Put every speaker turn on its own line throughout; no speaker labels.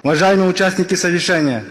Уважаемые участники совещания,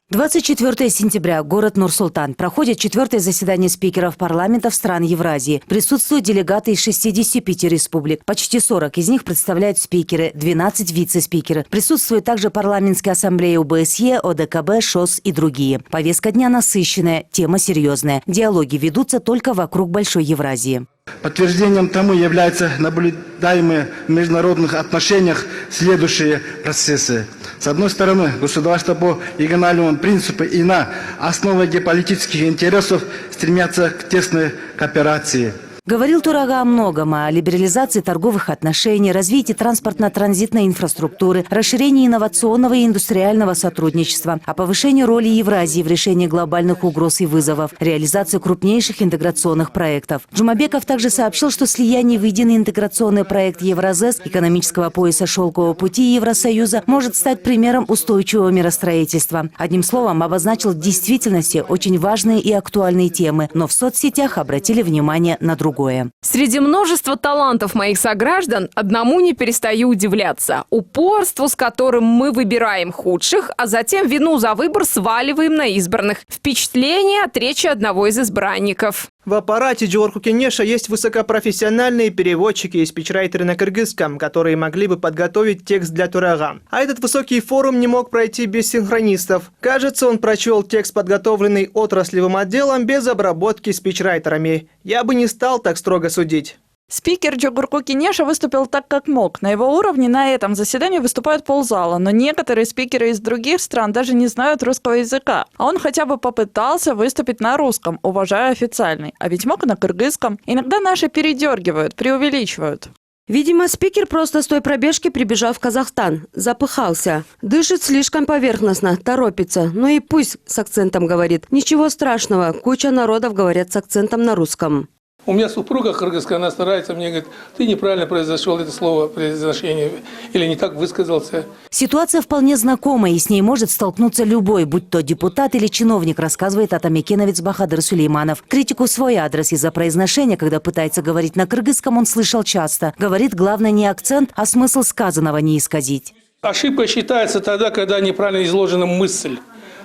24 сентября, город Нур-Султан. Проходит 4-е заседание спикеров парламентов стран Евразии. Присутствуют делегаты из 65 республик. Почти 40 из них представляют спикеры, 12 вице-спикеры. Присутствуют также парламентские ассамблеи ОБСЕ, ОДКБ, ШОС и другие. Повестка дня насыщенная, тема серьезная. Диалоги ведутся только вокруг Большой Евразии.
подтверждением тому являются наблюдаемые в международных отношениях следующие процессы. С одной стороны, государства по региональному принципу и на основе геополитических интересов стремятся к тесной кооперации.
Говорил Турага о многом: о либерализации торговых отношений, развитии транспортно-транзитной инфраструктуры, расширении инновационного и индустриального сотрудничества, о повышении роли Евразии в решении глобальных угроз и вызовов, реализации крупнейших интеграционных проектов. Джумабеков также сообщил, что слияние в единый интеграционный проект Евразес, экономического пояса Шелкового пути Евросоюза, может стать примером устойчивого миростроительства. Одним словом, обозначил в действительности очень важные и актуальные темы, но в соцсетях обратили внимание на другое.
Среди множества талантов моих сограждан одному не перестаю удивляться: упорству, с которым мы выбираем худших, а затем вину за выбор сваливаем на избранных. Впечатление от речи одного из избранников.
В аппарате Джорку Кенеша есть высокопрофессиональные переводчики и спичрайтеры на кыргызском, которые могли бы подготовить текст для Турага. А этот высокий форум не мог пройти без синхронистов. Кажется, он прочел текст, подготовленный отраслевым отделом, без обработки спичрайтерами. Я бы не стал так строго судить.
Спикер Джогурку Кенеша выступил так, как мог. На его уровне на этом заседании выступают ползала, но некоторые спикеры из других стран даже не знают русского языка. А он хотя бы попытался выступить на русском, уважая официальный. А ведь мог и на кыргызском. Иногда наши передергивают, преувеличивают.
Видимо, спикер просто с той пробежки прибежал в Казахстан. Запыхался. Дышит слишком поверхностно, торопится. Ну и пусть с акцентом говорит. Ничего страшного, куча народов говорят с акцентом на русском.
У меня супруга кыргызская, она старается, мне говорит: ты неправильно произношел это слово, произношение, или не так высказался.
Ситуация вполне знакома, и с ней может столкнуться любой, будь то депутат или чиновник, рассказывает атамекеновец Бахадыр Сулейманов. Критику в свой адрес из-за произношения, когда пытается говорить на кыргызском, он слышал часто. Говорит, главное не акцент, а смысл сказанного не исказить.
Ошибка считается тогда, когда неправильно изложена мысль,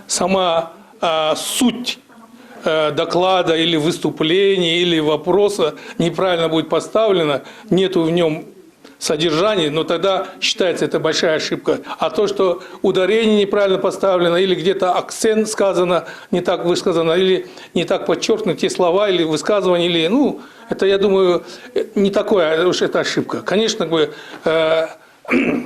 сама суть доклада или выступления, или вопроса неправильно будет поставлена, нету в нем содержания, но тогда считается это большая ошибка. А то, что ударение неправильно поставлено, или где-то акцент сказано, не так высказано, или не так подчеркнуты те слова, или высказывания, или, это, я думаю, не такое уж это ошибка. Конечно,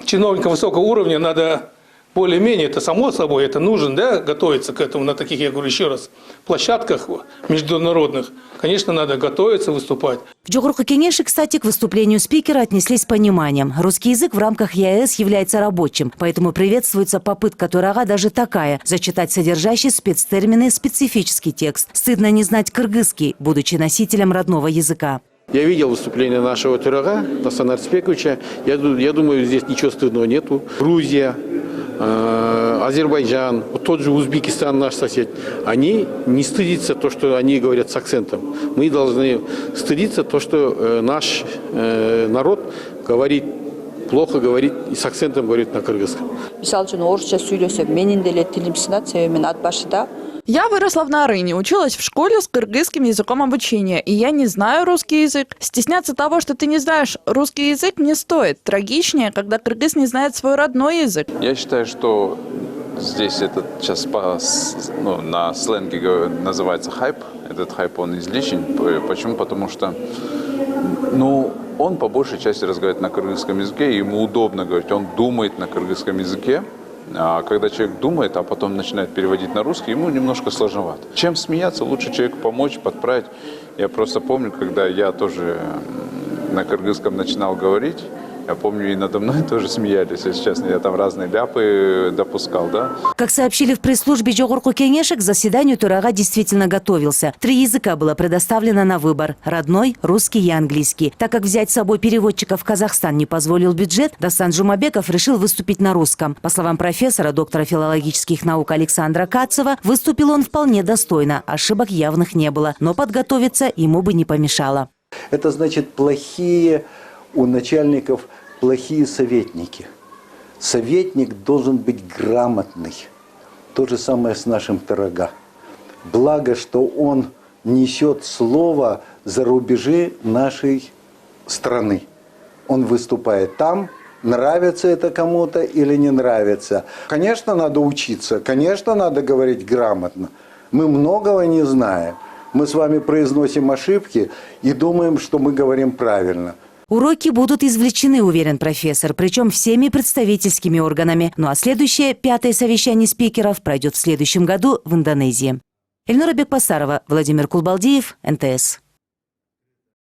чиновникам высокого уровня надо более-менее, это само собой, это нужно, да, готовиться к этому на таких, я говорю еще раз, площадках международных. Конечно, надо готовиться, выступать.
В Джогурку Кенеше, кстати, к выступлению спикера отнеслись с пониманием. Русский язык в рамках ЕАЭС является рабочим, поэтому приветствуется попытка Турага даже такая – зачитать содержащий спецтермины специфический текст. Стыдно не знать кыргызский, будучи носителем родного языка.
Я видел выступление нашего Турага, Дастана Арцбековича. Я думаю, здесь ничего стыдного нету. Грузия, Азербайджан, тот же Узбекистан, наш сосед, они не стыдятся то, что они говорят с акцентом. Мы должны стыдиться то, что наш народ говорит, плохо говорит и с акцентом говорит на кыргызском.
Я выросла в Нарыне, училась в школе с кыргызским языком обучения, и я не знаю русский язык. Стесняться того, что ты не знаешь русский язык, не стоит. Трагичнее, когда кыргыз не знает свой родной язык.
Я считаю, что здесь этот сейчас на сленге называется хайп. Этот хайп, он излишен. Почему? Потому что он по большей части разговаривает на кыргызском языке, ему удобно говорить, он думает на кыргызском языке. А когда человек думает, а потом начинает переводить на русский, ему немножко сложновато. Чем смеяться, лучше человеку помочь, подправить. Я просто помню, когда я тоже на кыргызском начинал говорить, я помню, и надо мной тоже смеялись, если честно. Я там разные ляпы допускал, да.
Как сообщили в пресс-службе Джогурку Кенеше, к заседанию Турага действительно готовился. 3 языка было предоставлено на выбор – родной, русский и английский. Так как взять с собой переводчика в Казахстан не позволил бюджет, Дастан Джумабеков решил выступить на русском. По словам профессора, доктора филологических наук Александра Кацева, выступил он вполне достойно, ошибок явных не было, но подготовиться ему бы не помешало.
Это значит плохие у начальников плохие советники. Советник должен быть грамотный. То же самое с нашим Торага. Благо, что он несет слово за рубежи нашей страны. Он выступает там, нравится это кому-то или не нравится. Конечно, надо учиться, конечно, надо говорить грамотно. Мы многого не знаем. Мы с вами произносим ошибки и думаем, что мы говорим правильно.
Уроки будут извлечены, уверен профессор, причем всеми представительскими органами. Ну а следующее, 5-е совещание спикеров, пройдет в следующем году в Индонезии. Эльнура Бекбасарова, Владимир Кулбалдиев, НТС.